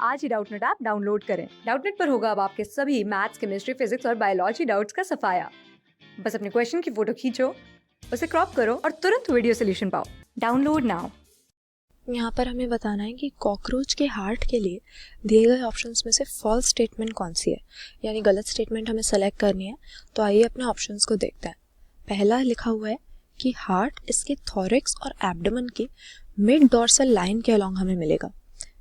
आज ही Doubtnut app download करें। Doubtnut पर होगा अब आपके सभी मैथ्स, केमिस्ट्री, फिजिक्स और बायोलॉजी डाउट्स का सफाया। बस अपने क्वेश्चन की फोटो खींचो, उसे क्रॉप करो और तुरंत वीडियो सोल्यूशन पाओ। Download now. यहाँ पर हमें बताना है कि कॉकरोच के हार्ट के लिए दिए गए ऑप्शंस में से फॉल्स स्टेटमेंट कौन सी है, यानी गलत स्टेटमेंट हमें सेलेक्ट करनी है। तो आइए अपने ऑप्शंस को देखते हैं। पहला लिखा हुआ है कि हार्ट इसके थोरैक्स और एब्डोमेन की मिड डॉर्सल लाइन के अलोंग हमें मिलेगा।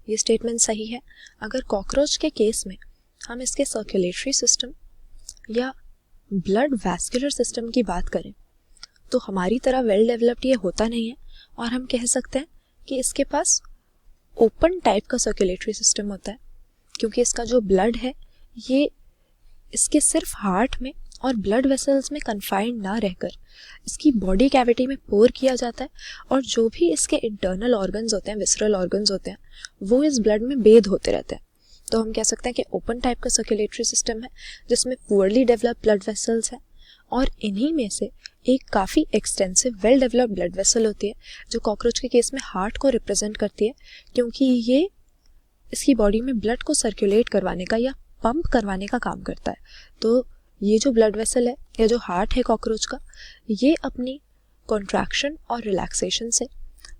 ये स्टेटमेंट सही है। अगर कॉकरोच के केस में हम इसके सर्कुलेटरी सिस्टम या ब्लड वैस्कुलर सिस्टम की बात करें तो हमारी तरह वेल डेवलप्ड ये होता नहीं है, और हम कह सकते हैं कि इसके पास ओपन टाइप का सर्कुलेटरी सिस्टम होता है, क्योंकि इसका जो ब्लड है ये इसके सिर्फ हार्ट में और ब्लड वेसल्स में कन्फाइंड ना रहकर इसकी बॉडी कैविटी में पोर किया जाता है, और जो भी इसके इंटरनल ऑर्गन्स होते हैं, विसरल ऑर्गन्स होते हैं, वो इस ब्लड में बेध होते रहते हैं। तो हम कह सकते हैं कि ओपन टाइप का सर्कुलेटरी सिस्टम है जिसमें पुअरली डेवलप्ड ब्लड वेसल्स हैं, और इन्हीं में से एक काफ़ी extensive well developed blood vessel होती है जो कॉकरोच के केस में हार्ट को रिप्रेजेंट करती है, क्योंकि ये इसकी बॉडी में ब्लड को सर्कुलेट करवाने का या पंप करवाने का काम करता है। तो ये जो ब्लड वेसल है या जो हार्ट है कॉकरोच का, ये अपनी कॉन्ट्रैक्शन और रिलैक्सेशन से,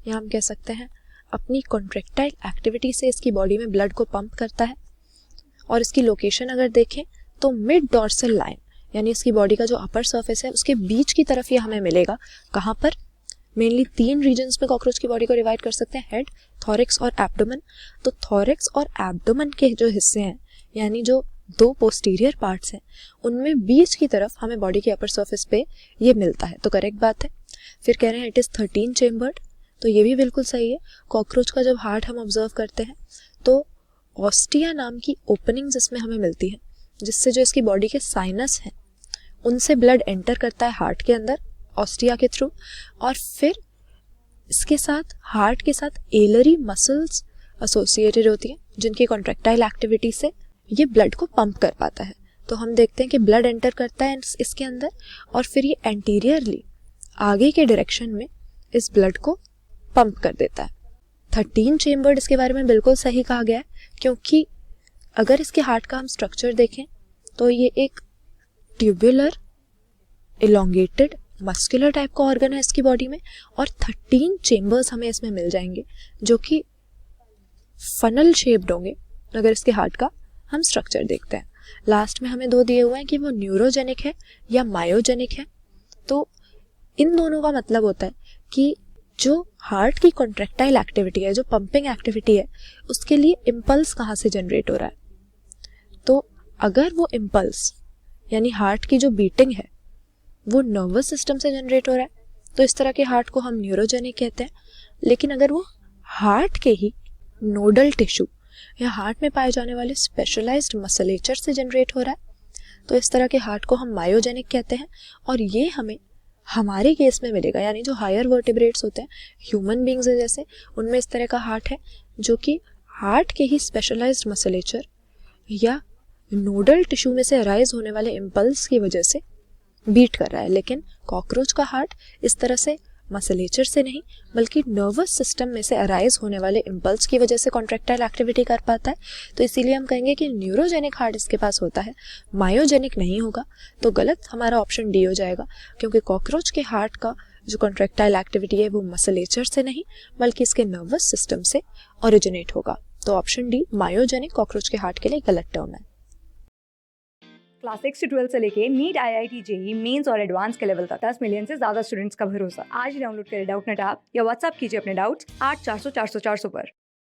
या हम कह सकते हैं अपनी कॉन्ट्रैक्टाइल एक्टिविटी से इसकी बॉडी में ब्लड को पंप करता है। और इसकी लोकेशन अगर देखें तो मिड डॉर्सल लाइन, यानी इसकी बॉडी का जो अपर सरफेस है उसके बीच की तरफ ये हमें मिलेगा। कहाँ पर? मेनली 3 रीजन्स में कॉकरोच की बॉडी को डिवाइड कर सकते हैं, हेड, थोरैक्स और एब्डोमेन। तो थोरैक्स और एब्डोमेन के जो हिस्से हैं, यानी जो 2 पोस्टीरियर पार्ट्स हैं, उनमें बीच की तरफ हमें बॉडी के अपर सरफेस पे ये मिलता है। तो करेक्ट बात है। फिर कह रहे हैं इट इज़ 13 चेम्बर्ड, तो ये भी बिल्कुल सही है। कॉकरोच का जब हार्ट हम ऑब्जर्व करते हैं तो ऑस्टिया नाम की ओपनिंग्स इसमें हमें मिलती है, जिससे जो इसकी बॉडी के साइनस हैं उनसे ब्लड एंटर करता है हार्ट के अंदर ऑस्टिया के थ्रू, और फिर इसके साथ हार्ट के साथ एलरी मसल्स एसोसिएटेड होती हैं जिनकी कॉन्ट्रैक्टाइल एक्टिविटी से ये ब्लड को पंप कर पाता है। तो हम देखते हैं कि ब्लड एंटर करता है इसके अंदर, और फिर ये एंटीरियरली आगे के डायरेक्शन में इस ब्लड को पंप कर देता है। 13 चेम्बर्ड इसके बारे में बिल्कुल सही कहा गया है, क्योंकि अगर इसके हार्ट का हम स्ट्रक्चर देखें तो ये एक ट्यूबुलर इलोंगेटेड मस्कुलर टाइप का ऑर्गन है इसकी बॉडी में, और 13 चेम्बर्स हमें इसमें मिल जाएंगे जो कि फनल शेप्ड होंगे अगर इसके हार्ट का हम स्ट्रक्चर देखते हैं। लास्ट में हमें 2 दिए हुए हैं कि वो न्यूरोजेनिक है या मायोजेनिक है। तो इन दोनों का मतलब होता है कि जो हार्ट की कॉन्ट्रैक्टाइल एक्टिविटी है, जो पंपिंग एक्टिविटी है, उसके लिए इम्पल्स कहाँ से जनरेट हो रहा है। तो अगर वो इम्पल्स यानी हार्ट की जो बीटिंग है वो नर्वस सिस्टम से जनरेट हो रहा है तो इस तरह के हार्ट को हम न्यूरोजेनिक कहते हैं। लेकिन अगर वो हार्ट के ही नोडल टिश्यू या हार्ट में पाए जाने वाले स्पेशलाइज्ड मसलेचर से जनरेट हो रहा है तो इस तरह के हार्ट को हम मायोजेनिक कहते हैं। और ये हमें हमारे केस में मिलेगा, यानी जो हायर वर्टिब्रेट्स होते हैं, ह्यूमन बींग्स है जैसे, उनमें इस तरह का हार्ट है जो कि हार्ट के ही स्पेशलाइज्ड मसलेचर या नोडल टिश्यू में से अराइज होने वाले इम्पल्स की वजह से बीट कर रहा है। लेकिन कॉकरोच का हार्ट इस तरह से मसलेचर से नहीं बल्कि नर्वस सिस्टम में से अराइज होने वाले इम्पल्स की वजह से कॉन्ट्रैक्टाइल एक्टिविटी कर पाता है। तो इसीलिए हम कहेंगे कि न्यूरोजेनिक हार्ट इसके पास होता है, मायोजेनिक नहीं होगा। तो गलत हमारा ऑप्शन डी हो जाएगा, क्योंकि कॉकरोच के हार्ट का जो कॉन्ट्रैक्टाइल एक्टिविटी है वो मसलेचर से नहीं बल्कि इसके नर्वस सिस्टम से ओरिजिनेट होगा। तो ऑप्शन डी मायोजेनिक कॉकरोच के हार्ट के लिए गलत टर्म है। क्लास 6 से 12 से लेके नीट, IIT, JEE मेंस और एडवांस के लेवल तक 10 मिलियन से ज्यादा स्टूडेंट्स का भरोसा। आज ही डाउनलोड करें डाउटनेट ऐप या व्हाट्सएप कीजिए अपने डाउट्स 8400 400 400 पर।